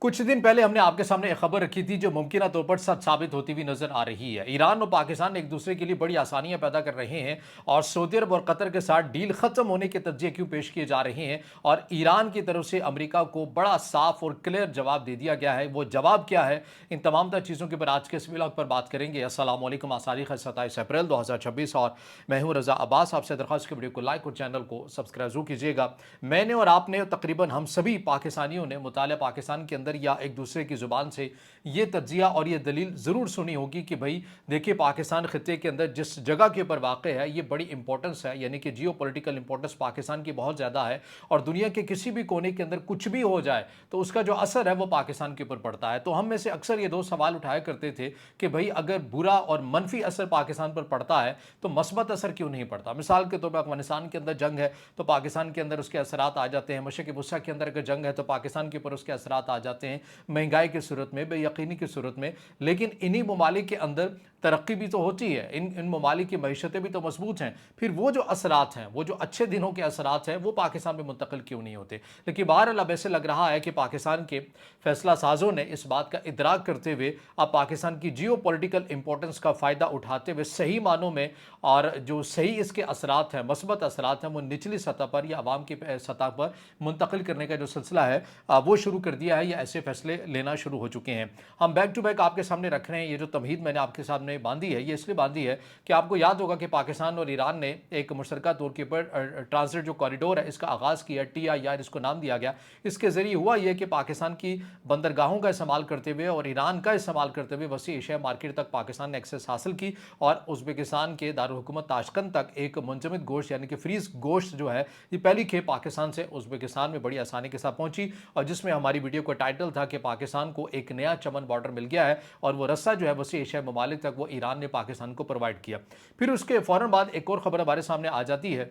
कुछ दिन पहले हमने आपके सामने एक खबर रखी थी जो मुमकिन तौर पर सच साबित होती हुई नजर आ रही है। ईरान और पाकिस्तान एक दूसरे के लिए बड़ी आसानियां पैदा कर रहे हैं और सऊदी अरब और कतर के साथ डील खत्म होने के तज्जिए क्यों पेश किए जा रहे हैं और ईरान की तरफ से अमेरिका को बड़ा साफ और क्लियर जवाब दे दिया गया है। वो जवाब क्या है, इन तमाम तर चीज़ों के ऊपर आज के इस व्लॉग पर बात करेंगे। अस्सलाम वालेकुम। आज तारीख है 27 अप्रैल 2026 और मैं हूं रजा अब्बास। आपसे दरख्वास्त की वीडियो को लाइक और चैनल को सब्सक्राइब जरूर कीजिएगा। मैंने और आपने तकरीबन हम सभी पाकिस्तानियों ने मुतालिया पाकिस्तान के अंदर या एक दूसरे की ज़ुबान से ये तज्जिया और ये दलील ज़रूर सुनी होगी कि भाई देखिए, पाकिस्तान खित्ते के अंदर जिस जगह के ऊपर वाक़ है ये बड़ी इंपॉर्टेंस है, यानी कि जियो पॉलिटिकल इंपॉर्टेंस पाकिस्तान की बहुत ज़्यादा है और दुनिया के किसी भी कोने के अंदर कुछ भी हो जाए तो उसका जो असर है वो पाकिस्तान के ऊपर पड़ता है। तो हम में से अक्सर ये दो सवाल उठाया करते थे कि भाई अगर बुरा और मनफी असर पाकिस्तान पर पड़ता है तो मस्बत असर क्यों नहीं पड़ता। मिसाल के तौर पर अफगानिस्तान के अंदर जंग है तो पाकिस्तान के अंदर उसके असरात आ जाते हैं। मशरक़ वस्ता के अंदर अगर जंग है तो पाकिस्तान के ऊपर उसके असरात आ जाते हैं, महंगाई की सूरत में, बेयकीनी की सूरत में। लेकिन इन्हीं ममालिक के अंदर तरक्की भी तो होती है, इन ममालिक की मईशतें भी तो मजबूत हैं। फिर वो जो असरात हैं, वो जो अच्छे दिनों के असरात हैं, वो पाकिस्तान में मुंतकिल क्यों नहीं होते। लेकिन बहरहाल अब ऐसे लग रहा है कि पाकिस्तान के फैसला साजों ने इस बात का इदराक करते हुए अब पाकिस्तान की जियो पॉलिटिकल इंपॉर्टेंस का फ़ायदा उठाते हुए सही मानों में और जो सही इसके असरात हैं, मस्बत असरात हैं, वो निचली सतह पर या आवाम की सतह पर मुंतकिल करने का जो सिलसिला है वो शुरू कर दिया है या ऐसे फैसले लेना शुरू हो चुके हैं। हम बैक टू बैक आपके सामने रख रहे हैं। ये जो तमहीद मैंने आपके सामने बांधी है ये इसलिए बांधी है कि आपको याद होगा कि पाकिस्तान और ईरान ने एक मुश्तरका तौर के ऊपर ट्रांजिट जो कॉरिडोर है इसका आगाज़ किया, TIR इसको नाम दिया गया। इसके ज़रिए हुआ यह कि पाकिस्तान की बंदरगाहों का इस्तेमाल करते हुए और ईरान का इस्तेमाल करते हुए वसी एशिया मार्केट तक पाकिस्तान ने एक्सेस हासिल की और उज़्बेकिस्तान के दारुल हुकूमत ताशकंद तक एक मुंजमद गोश्त यानी कि फ्रीज गोश्त जो है ये पहली खेप पाकिस्तान से उज़्बेकिस्तान में बड़ी आसानी के साथ पहुंची और जिसमें हमारी वीडियो का टाइटल था कि पाकिस्तान को एक नया चमन बॉर्डर मिल गया है और वो रस्सा जो है वसी एशिया ममालिक तक वो ईरान ने पाकिस्तान को प्रोवाइड किया। फिर उसके फ़ौरन बाद एक और ख़बर हमारे सामने आ जाती है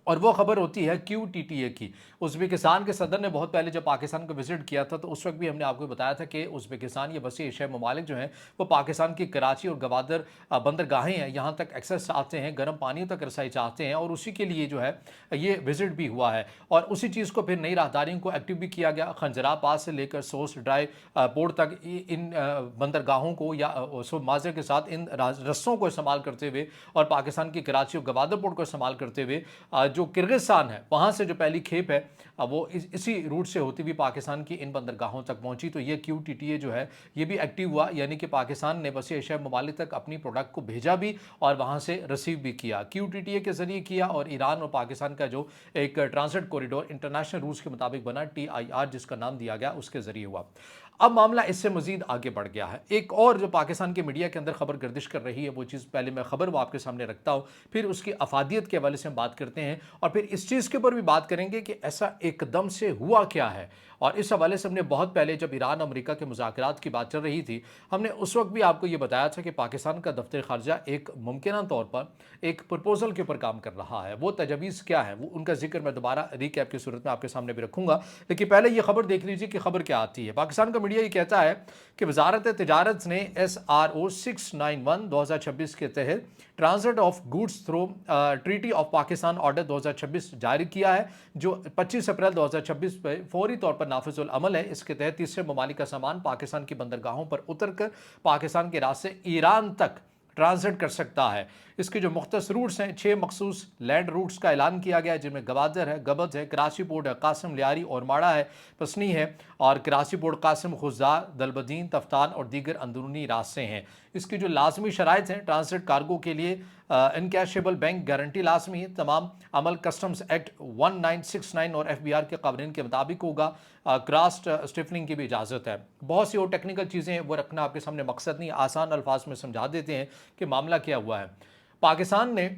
और वो खबर होती है QTTA की। उज़्बेकिस्तान के सदर ने बहुत पहले जब पाकिस्तान को विजिट किया था तो उस वक्त भी हमने आपको बताया था कि उज़्बेकिस्तान ये वसी एशियाई ममालिक जो हैं वो पाकिस्तान की कराची और गवादर बंदरगाहें हैं, यहाँ तक एक्सेस चाहते हैं, गर्म पानियों तक रसाई चाहते हैं और उसी के लिए जो है ये विजिट भी हुआ है। और उसी चीज़ को फिर नई राहदारियों को एक्टिव भी किया गया। खंजरा पास से लेकर सोस ड्राई पोर्ट तक इन बंदरगाहों को या माजरे के साथ इन रस्सों को इस्तेमाल करते हुए और पाकिस्तान की कराची और गवादर पोर्ट को इस्तेमाल करते हुए जो किर्गिस्तान है वहाँ से जो पहली खेप है वो इसी रूट से होती हुई पाकिस्तान की इन बंदरगाहों तक पहुँची। तो ये QTTA जो है ये भी एक्टिव हुआ, यानी कि पाकिस्तान ने वसी एशियाई ममालिक तक अपनी प्रोडक्ट को भेजा भी और वहाँ से रिसीव भी किया, QTTA के ज़रिए किया। और ईरान और पाकिस्तान का जो एक ट्रांजिट कॉरिडोर इंटरनेशनल रूल्स के मुताबिक बना, TIR जिसका नाम दिया गया, उसके ज़रिए हुआ। अब मामला इससे मजीद आगे बढ़ गया है। एक और जो पाकिस्तान के मीडिया के अंदर खबर गर्दिश कर रही है वो चीज़ पहले मैं खबर वो आपके सामने रखता हूँ, फिर उसकी अफादियत के हवाले से हम बात करते हैं और फिर इस चीज़ के ऊपर भी बात करेंगे कि ऐसा एकदम से हुआ क्या है। और इस हवाले से हमने बहुत पहले जब ईरान अमेरिका के मुज़ाकरात की बात चल रही थी हमने उस वक्त भी आपको ये बताया था कि पाकिस्तान का दफ्तर खारजा एक मुमकिन तौर पर एक प्रपोजल के ऊपर काम कर रहा है। वो तजवीज़ क्या है वो उनका जिक्र मैं दोबारा रिकैप की सूरत में आपके सामने भी रखूँगा, लेकिन पहले ये खबर देख लीजिए कि खबर क्या आती है। पाकिस्तान का मीडिया ये कहता है कि वजारत तिजारत ने SRO 691 2026 के तहत transit of goods through treaty of Pakistan order 2026 जारी किया है जो 25 अप्रैल 2026 पर फौरी तौर पर नाफिजुल अमल है। इसके तहत तीसरे ममालिक का सामान पाकिस्तान की बंदरगाहों पर उतर कर पाकिस्तान के रास्ते ईरान तक ट्रांजिट कर सकता है। इसके जो मुख्तस रूट्स हैं 6 मखसूस लैंड रूट्स का ऐलान किया गया है जिनमें गवादर है, गबत है, कराची पोर्ट है, कासिम लियारी और माड़ा है, पसनी है और कराची पोर्ट कासिम खुजार दलबदीन तफ्तान और दीगर अंदरूनी रास्ते हैं। इसकी जो लाजमी शराइत हैं ट्रांजिट कार्गो के लिए इनकैशेबल बैंक गारंटी लाजमी है, तमाम अमल कस्टम्स एक्ट 1969 और FBR के कानून के मुताबिक होगा, क्रॉस स्टिफलिंग की भी इजाज़त है। बहुत सी और टेक्निकल चीज़ें वो रखना आपके सामने मकसद नहीं, आसान अल्फाज में समझा देते हैं कि मामला क्या हुआ है। पाकिस्तान ने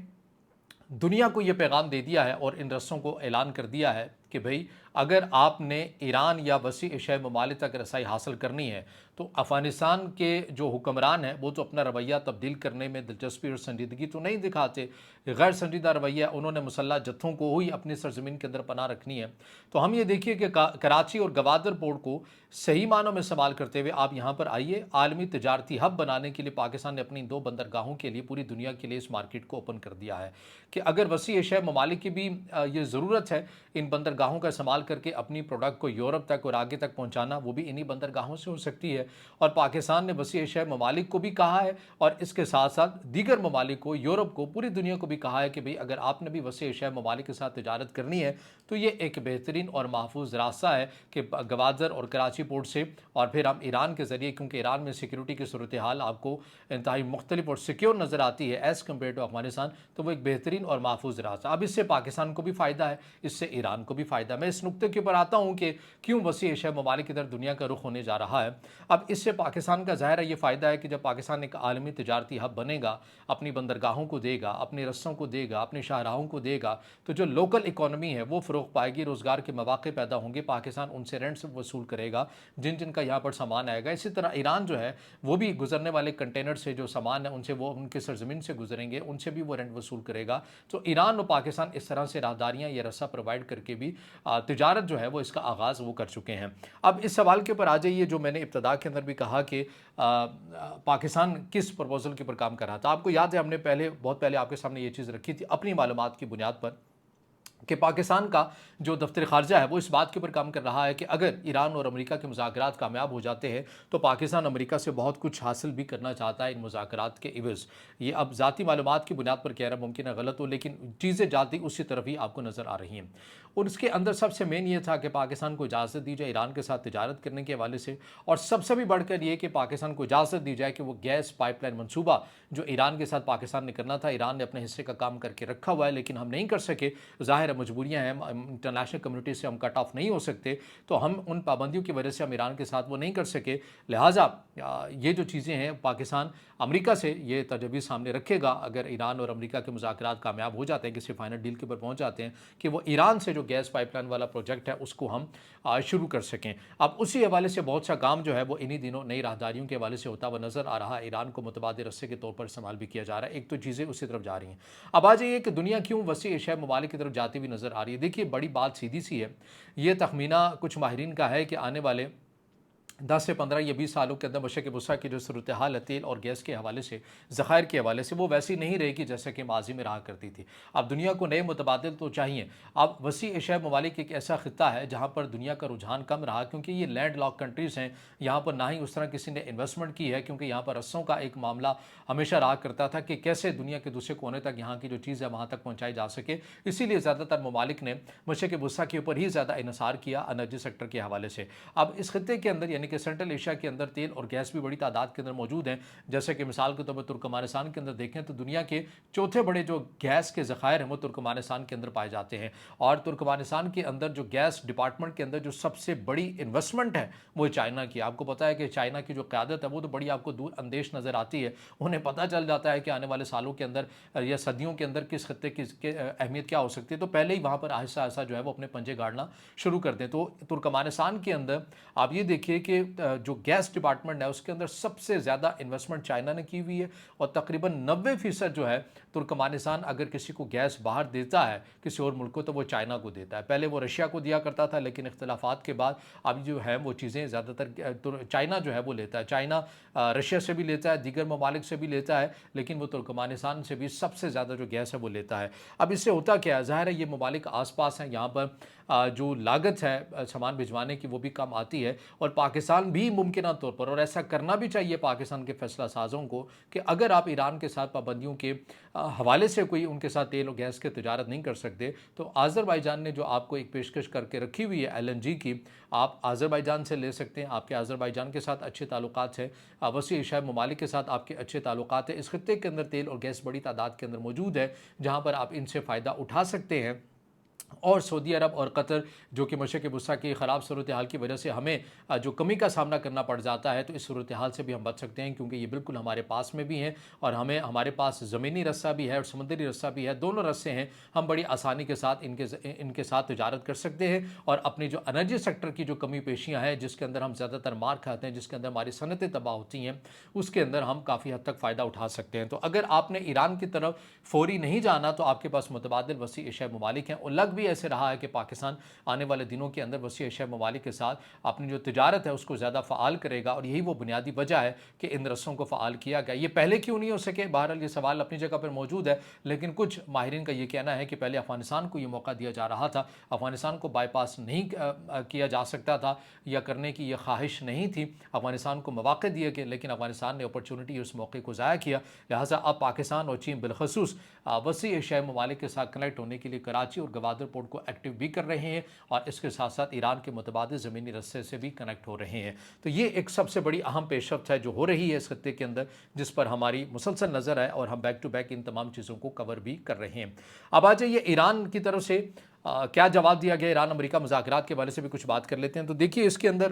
दुनिया को ये पैगाम दे दिया है और इन रस्सों को ऐलान कर दिया है कि भाई अगर आपने ईरान या वसी एशियाई ममालिक तक रसाई हासिल करनी है तो अफ़गानिस्तान के जो हुक्मरान हैं वो तो अपना रवैया तब्दील करने में दिलचस्पी और संजीदगी तो नहीं दिखाते, गैर संजीदा रवैया, उन्होंने मुसल्लह जत्थों को ही अपनी सरजमीन के अंदर पनाह रखनी है। तो हम ये देखिए कि कराची और गवादर पोर्ट को सही मानों में इस्तेमाल करते हुए आप यहाँ पर आइए, आलमी तजारती हब बनाने के लिए पाकिस्तान ने अपनी 2 बंदरगाहों के लिए पूरी दुनिया के लिए इस मार्केट को ओपन कर दिया है कि अगर वसी एशियाई ममालिक की भी ये ज़रूरत है इन बंदरगाहों बंदरगाहों का इस्तेमाल करके अपनी प्रोडक्ट को यूरोप तक और आगे तक पहुंचाना, वो भी इन्हीं बंदरगाहों से हो सकती है। और पाकिस्तान ने वसी एशियाई ममालिक को भी कहा है और इसके साथ साथ दीगर ममालिक को, यूरोप को, पूरी दुनिया को भी कहा है कि भाई अगर आपने भी वसी एशियाई ममालिक के साथ तिजारत करनी है तो ये एक बेहतरीन और महफूज रास्ता है कि गवादर और कराची पोर्ट से और फिर हम ईरान के ज़रिए, क्योंकि ईरान में सिक्योरिटी की सूरत हाल आपको इंतहाई मुख्तलिफ और सिक्योर नज़र आती है एज़ कम्पेयर टू अफगानिस्तान, तो वो एक बेहतरीन और महफूज रास्ता। अब इससे पाकिस्तान को भी फ़ायदा है, इससे ईरान को भी फ़ायदा। मैं इस नुक्ते के ऊपर आता हूँ कि क्यों वसी एशियाई ममालिक की तरफ दुनिया का रुख होने जा रहा है। अब इससे पाकिस्तान का ज़ाहिर है ये फ़ायदा है कि जब पाकिस्तान एक आलमी तिजारती हब बनेगा, अपनी बंदरगाहों को देगा, अपने रस्सों को देगा, अपने शाहराहों को देगा, तो जो लोकल इकॉनमी है वो फ़रोग़ पाएगी, रोज़गार के मौक़े पैदा होंगे, पाकिस्तान उनसे रेंट्स वसूल करेगा जिन जिन का यहाँ पर सामान आएगा। इसी तरह ईरान जो है वो भी गुजरने वाले कंटेनर से जो सामान है उनसे, वो उनके सरजमीन से गुजरेंगे, उनसे भी वो रेंट वसूल करेगा। तो ईरान और पाकिस्तान इस तरह से राहदारियाँ या रस्सा प्रोवाइड करके भी तिजारत जो है वो इसका आगाज़ वो कर चुके हैं। अब इस सवाल के ऊपर आ जाइए जो मैंने इब्तदा के अंदर भी कहा कि पाकिस्तान किस प्रपोजल के ऊपर काम कर रहा था। आपको याद है हमने बहुत पहले आपके सामने ये चीज़ रखी थी अपनी मालूमात की बुनियाद पर कि पाकिस्तान का जो दफ्तर ख़ारजा है वो इस बात के ऊपर काम कर रहा है कि अगर ईरान और अमेरिका के मुज़ाकरात कामयाब हो जाते हैं तो पाकिस्तान अमेरिका से बहुत कुछ हासिल भी करना चाहता है इन मुज़ाकरात के इवज़। ये अब ज़ाती मालूमात की बुनियाद पर कह रहा, मुमकिन है गलत हो, लेकिन चीज़ें जाती उसी तरफ ही आपको नज़र आ रही हैं। और इसके अंदर सबसे मेन ये था कि पाकिस्तान को इजाज़त दी जाए ईरान के साथ तिजारत करने के हवाले से, और सबसे भी बढ़कर ये कि पाकिस्तान को इजाज़त दी जाए कि वो गैस पाइपलाइन मनसूबा जो ईरान के साथ पाकिस्तान ने करना था, ईरान ने अपने हिस्से का काम करके रखा हुआ है लेकिन हम नहीं कर सके, ज़ाहिर है मजबूरियाँ हैं, इंटरनेशनल कम्युनिटी से हम कट ऑफ नहीं हो सकते, तो हम उन पाबंदियों की वजह से हम ईरान के साथ वो नहीं कर सके। लिहाजा ये जो चीज़ें हैं पाकिस्तान अमेरिका से ये तजवीज़ सामने रखेगा अगर ईरान और अमेरिका के मुज़ाकरात कामयाब हो जाते हैं, किसी फाइनल डील के ऊपर पहुंच जाते हैं, कि वो ईरान से जो गैस पाइपलाइन वाला प्रोजेक्ट है उसको हम शुरू कर सकें। अब उसी हवाले से बहुत सा काम जो है वो इन्हीं दिनों नई राहदारियों के हवाले से होता हुआ नज़र आ रहा है। ईरान को मुतबादिल रस्से के तौर पर इस्तेमाल भी किया जा रहा है। एक तो चीज़ें उसी तरफ जा रही हैं। अब आ जाइए कि दुनिया क्यों वसी एशियाई ममालिक की तरफ जाती हुई नज़र आ रही है। देखिए बड़ी बात सीधी सी है, ये तखमीना कुछ माहिरीन का है कि आने वाले 10 से 15 या 20 सालों के अंदर मशरक़ वस्ती की जो सूरत हाल है तेल और गैस के हवाले से, ज़खायर के हवाले से, वो वैसी नहीं रहेगी जैसे कि माजी में रहा करती थी। अब दुनिया को नए मुतबादिल तो चाहिए। अब वसी एशियाई ममालिक एक ऐसा ख़ित्ता है जहाँ पर दुनिया का रुझान कम रहा क्योंकि ये लैंड लॉक कंट्रीज़ हैं, यहाँ पर ना ही उस तरह किसी ने इन्वेस्टमेंट की है, क्योंकि यहाँ पर रस्सों का एक मामला हमेशा रहा करता था कि कैसे दुनिया के दूसरे कोने तक यहाँ की जो चीज़ है वहाँ तक पहुँचाई जा सके। इसीलिए ज़्यादातर ममालिक ने मशरक़ वस्ती के ऊपर ही ज़्यादा इन्हिसार किया एनर्जी सेक्टर के हवाले से। अब इस खित्ते के अंदर यानी कि सेंट्रल एशिया के अंदर तेल और गैस भी बड़ी तादाद के अंदर मौजूद हैं। जैसे कि मिसाल के तौर पर तुर्कमानिस्तान के अंदर देखें तो दुनिया के चौथे बड़े जो गैस के ज़खायर हैं वो तुर्कमानिस्तान के अंदर पाए जाते हैं, और तुर्कमानिस्तान के अंदर जो गैस डिपार्टमेंट के अंदर जो सबसे बड़ी इन्वेस्टमेंट है वो चाइना की। आपको पता है कि चाइना की जो क़यादत है वो तो बड़ी आपको दूर अंदेश नज़र आती है। उन्हें पता चल जाता है कि आने वाले सालों के अंदर या सदियों के अंदर किस खत्ते की अहमियत क्या हो सकती है, तो पहले ही वहाँ पर आहिस्ता आहिस्ता जो है वो अपने पंजे गाड़ना शुरू कर दें। तो तुर्कमानिस्तान के अंदर आप ये देखिए कि जो गैस डिपार्टमेंट है उसके अंदर सबसे ज़्यादा इन्वेस्टमेंट चाइना ने की हुई है, और तकरीबन 90% जो है तुर्कमानिस्तान अगर किसी को गैस बाहर देता है किसी और मुल्क को तो वो चाइना को देता है। पहले वो रशिया को दिया करता था, लेकिन इख्तलाफात के बाद अब जो है वो चीज़ें ज़्यादातर चाइना जो है वो लेता है। चाइना रशिया से भी लेता है, दीगर ममालिक से भी लेता है, लेकिन वो तुर्कमानिस्तान से भी सबसे ज़्यादा जो गैस है वो लेता है। अब इससे होता क्या है, ज़ाहिर है ये ममालिक आस पास हैं, यहाँ पर जो लागत है सामान भिजवाने की वो भी कम आती है, और पाकिस्तान भी मुमकिन तौर पर, और ऐसा करना भी चाहिए पाकिस्तान के फैसला साजों को, कि अगर आप ईरान के साथ पाबंदियों के हवाले से कोई उनके साथ तेल और गैस की तिजारत नहीं कर सकते, तो आज़रबाईजान ने जो आपको एक पेशकश करके रखी हुई है LNG की, आप आज़रबाईजान से ले सकते हैं। आपके आज़रबाईजान के साथ अच्छे ताल्लुकात हैं, वसी एशियाई ममालिक के साथ आपके अच्छे ताल्लुकात हैं। इस खित्ते के अंदर तेल और गैस बड़ी तादाद के अंदर मौजूद है जहाँ पर आप इनसे फ़ायदा उठा सकते हैं। और सऊदी अरब और कतर जो कि मशरक़ वस्ती की ख़राब सूरत हाल की वजह से हमें जो कमी का सामना करना पड़ जाता है, तो इस सूरत हाल से भी हम बच सकते हैं, क्योंकि ये बिल्कुल हमारे पास में भी हैं और हमारे पास ज़मीनी रस्सा भी है और समुद्री रस्सा भी है, दोनों रस्से हैं। हम बड़ी आसानी के साथ इनके साथ तिजारत कर सकते हैं, और अपनी जो एनर्जी सेक्टर की जो कमी पेशियाँ हैं जिसके अंदर हम ज़्यादातर मार खाते हैं, जिसके अंदर हमारी सनतें तबाह होती हैं, उसके अंदर हम काफ़ी हद तक फ़ायदा उठा सकते हैं। तो अगर आपने ईरान की तरफ फौरी नहीं जाना तो आपके पास मुतबादिल वसी एशियाई ममालिक हैं, और लग بھی ایسے رہا ہے کہ پاکستان آنے والے دنوں کے اندر وسیع ایشیائی ممالک کے ساتھ اپنی جو تجارت ہے اس کو زیادہ فعال کرے گا، اور یہی وہ بنیادی وجہ ہے کہ ان رستوں کو فعال کیا گیا۔ یہ پہلے کیوں نہیں ہو سکے؟ بہرحال یہ سوال اپنی جگہ پر موجود ہے، لیکن کچھ ماہرین کا یہ کہنا ہے کہ پہلے افغانستان کو یہ موقع دیا جا رہا تھا، افغانستان کو بائی پاس نہیں کیا جا سکتا تھا یا کرنے کی یہ خواہش نہیں تھی، افغانستان کو مواقع دیے گئے، لیکن افغانستان نے اپرچونٹی اس موقع کو ضائع کیا۔ لہٰذا اب پاکستان اور چین بالخصوص وسیع ایشیائی ممالک کے ساتھ کنیکٹ ہونے کے لیے کراچی اور گوادر پورٹ کو ایکٹیو بھی کر رہے ہیں، اور اس کے ساتھ ساتھ ایران کے متبادل زمینی رستے سے بھی کنیکٹ ہو رہے ہیں۔ تو یہ ایک سب سے بڑی اہم پیش رفت ہے جو ہو رہی ہے اس خطے کے اندر، جس پر ہماری مسلسل نظر ہے، اور ہم بیک ٹو بیک ان تمام چیزوں کو کور بھی کر رہے ہیں۔ اب آ جائیے ایران کی طرف سے کیا جواب دیا گیا، ایران امریکہ مذاکرات کے حوالے سے بھی کچھ بات کر لیتے ہیں۔ تو دیکھیے اس کے اندر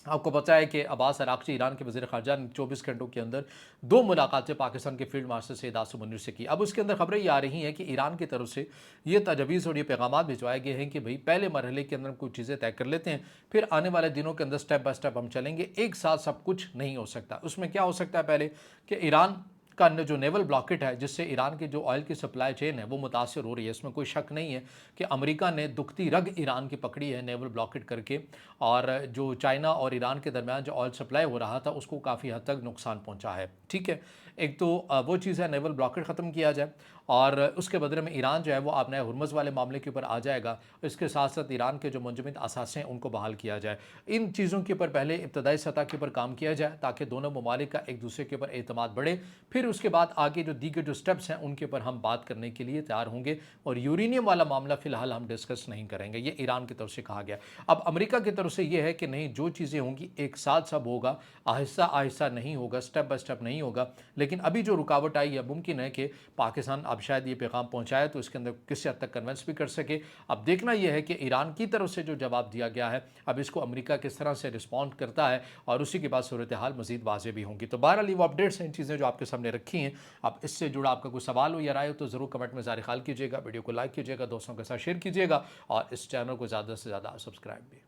آپ کو پتہ ہے کہ عباس عراقچی ایران کے وزیر خارجہ نے 24 گھنٹوں کے اندر 2 ملاقاتیں پاکستان کے فیلڈ مارشل سید عاصم منیر سے کی۔ اب اس کے اندر خبریں یہ آ رہی ہیں کہ ایران کی طرف سے یہ تجاویز اور یہ پیغامات بھجوائے گئے ہیں کہ بھئی پہلے مرحلے کے اندر کچھ چیزیں طے کر لیتے ہیں، پھر آنے والے دنوں کے اندر سٹیپ بائی سٹیپ ہم چلیں گے، ایک ساتھ سب کچھ نہیں ہو سکتا۔ اس میں کیا ہو سکتا ہے؟ پہلے کہ ایران کا جو نیول بلاکٹ ہے، جس سے ایران کی جو آئل کی سپلائی چین ہے وہ متاثر ہو رہی ہے، اس میں کوئی شک نہیں ہے کہ امریکہ نے دکھتی رگ ایران کی پکڑی ہے نیول بلاکٹ کر کے، اور جو چائنا اور ایران کے درمیان جو آئل سپلائی ہو رہا تھا اس کو کافی حد تک نقصان پہنچا ہے۔ ٹھیک ہے، ایک تو وہ چیز ہے نیول بلاکٹ ختم کیا جائے، اور اس کے بدلے میں ایران جو ہے وہ آپ نئے ہرمز والے معاملے کے اوپر آ جائے گا، اس کے ساتھ ساتھ ایران کے جو منجمد اثاثے ہیں ان کو بحال کیا جائے۔ ان چیزوں کے اوپر پہلے ابتدائی سطح کے اوپر کام کیا جائے تاکہ دونوں ممالک کا ایک دوسرے کے اوپر اعتماد بڑھے، پھر اس کے بعد آگے جو دیگر جو سٹیپس ہیں ان کے اوپر ہم بات کرنے کے لیے تیار ہوں گے، اور یورینیم والا معاملہ فی الحال ہم ڈسکس نہیں کریں گے، یہ ایران کی طرف سے کہا گیا۔ اب امریکہ کی طرف سے یہ ہے کہ نہیں، جو چیزیں ہوں گی ایک ساتھ سب ہوگا، آہستہ آہستہ نہیں ہوگا، سٹیپ بائی سٹیپ نہیں ہوگا، لیکن ابھی جو رکاوٹ آئی ہے ممکن ہے کہ پاکستان اب شاید یہ پیغام پہنچائے تو اس کے اندر کسی حد تک کنونس بھی کر سکے۔ اب دیکھنا یہ ہے کہ ایران کی طرف سے جو جواب دیا گیا ہے اب اس کو امریکہ کس طرح سے رسپونڈ کرتا ہے، اور اسی کے بعد صورتحال مزید واضح بھی ہوں گی۔ تو بہرحال یہ وہ اپڈیٹس ہیں، ان چیزیں جو آپ کے سامنے رکھی ہیں۔ اب اس سے جڑا آپ کا کوئی سوال ہو یا رائے ہو تو ضرور کمنٹ میں ظاہر خیال کیجیے گا، ویڈیو کو لائک کیجیے گا، دوستوں کے ساتھ شیئر کیجیے گا، اور اس چینل کو زیادہ سے زیادہ سبسکرائب بھی۔